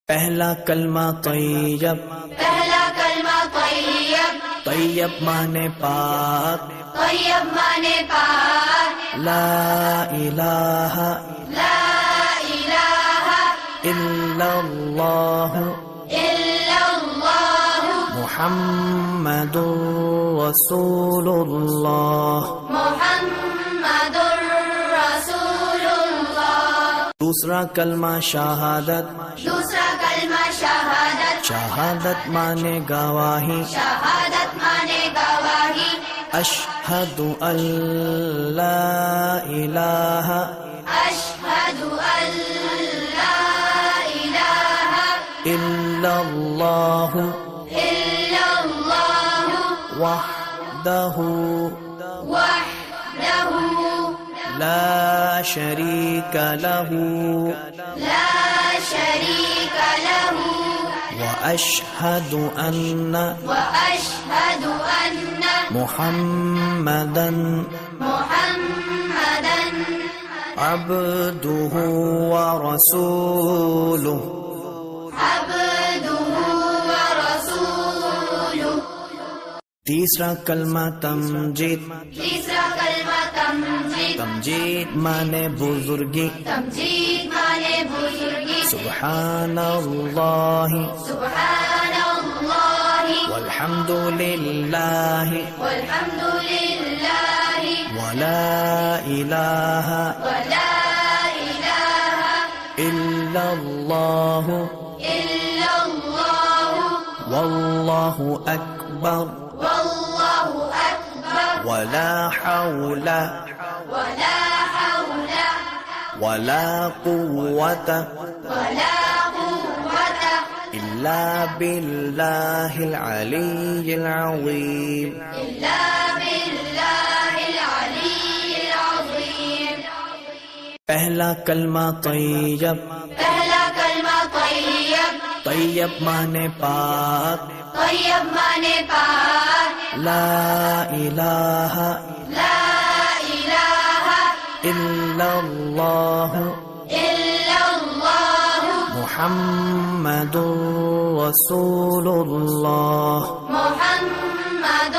پہلا کلمہ طیب، پہلا کلمہ طیب، طیب مانے پاک، طیب مانے پاک، لا الہ لا الہ الا اللہ الا اللہ محمد رسول اللہ۔ محمد رسول اللہ۔ دوسرا کلمہ شہادت، دوسرا کلمہ شہادت، شہادت مانے گواہی، شہادت مانے گواہی، اشہد ان لا الہ اشہد ان لا الہ الا اللہ الا اللہ وحدہ وحدہ لا شریک لہ لا شریک لہ واشہد ان واشہد ان محمدا محمدا عبدہ ورسولہ۔ عبدہ ورسولہ۔ تیسرا کلمہ تمجید، تیسرا کلمہ تمجید، تمجید مانے بزرگی، تمجید مانے بزرگی، سبحان اللہ سبحان اللہ والحمد للہ والحمد للہ ولا الہ ولا الہ الا اللہ الا اللہ واللہ اکبر واللہ اکبر ولا حول ولا حول ولا قوة ولا قوة الا باللہ العلی العظیم۔ إلا بالله العلي العظيم۔ پہلا کلمہ طیب، پہلا کلمہ طیب، طیب مانے پاک، طیب مانے پاک، لا الہ لا الہ الا اللہ الا اللہ محمد رسول اللہ۔ محمد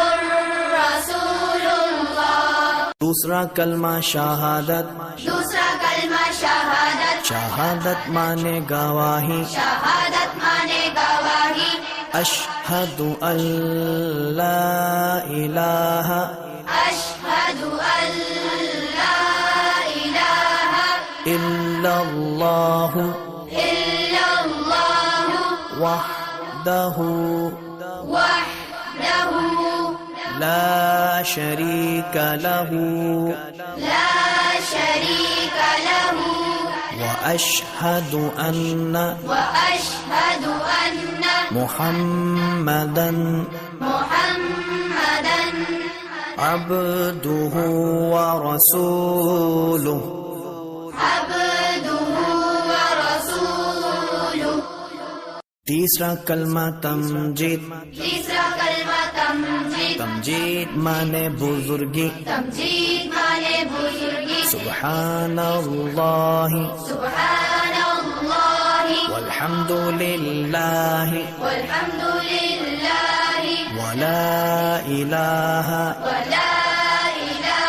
رسول اللہ۔ دوسرا کلمہ شہادت، دوسرا کلمہ شہادت، شہادت مانے گواہی، شہادت مانے گواہی، اشہد ان لا الہ اشہد ان لا الہ الا اللہ الا اللہ وحدہ وحدہ لا شریک لہ لا شریک لہ واشہد ان واشہد ان محمدا محمدا عبدہ ورسولہ۔ عبدہ ورسولہ۔ تیسرا کلمہ تمجید، تیسرا کلمہ تمجید، تمجید مانے بزرگی، تمجید مانے بزرگی، سبحان اللہ سبحان اللہ والحمد للہ والحمد للہ ولا الہ ولا الہ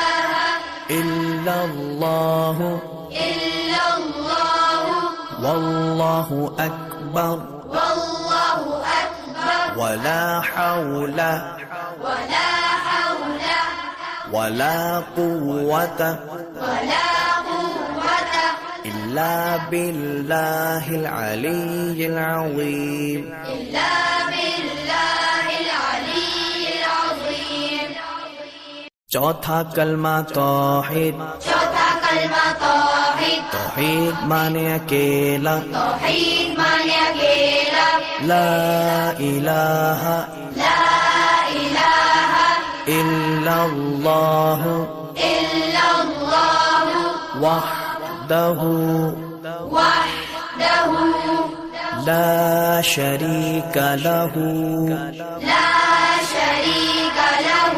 الا اللہ الا اللہ واللہ اکبر واللہ اکبر ولا حول ولا حول ولا قوة ولا قوة الا باللہ العلی العظیم۔ إلا بالله العلي العظيم۔ چوتھا کلمہ توحید، چوتھا کلمہ توحید، توحید مانے اکیلا، توحید مانے اکیلا، لا الہ لا الہ الا اللہ الا اللہ وحدہ وحدہ لا شریک لہ لا شریک لہ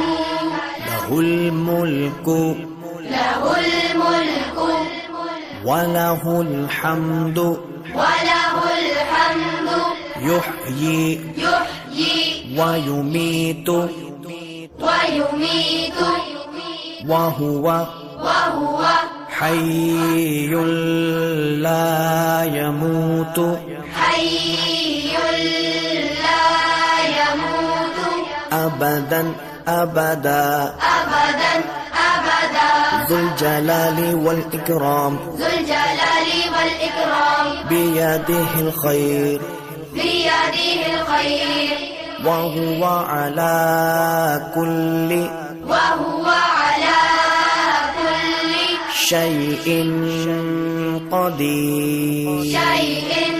لہ الملک لہ الملک وَلَهُ الْحَمْدُ وَلَهُ الْحَمْدُ يحيي يحيي ويميت ويميت وهو وهو حي لا يموت حي لا يموت أبدا أبدا أبدا أبدا ذو الجلال والإكرام ذو الجلال والإكرام بيده الخير بيده الخير وهو على كل وهو على كل شيء قدير شيء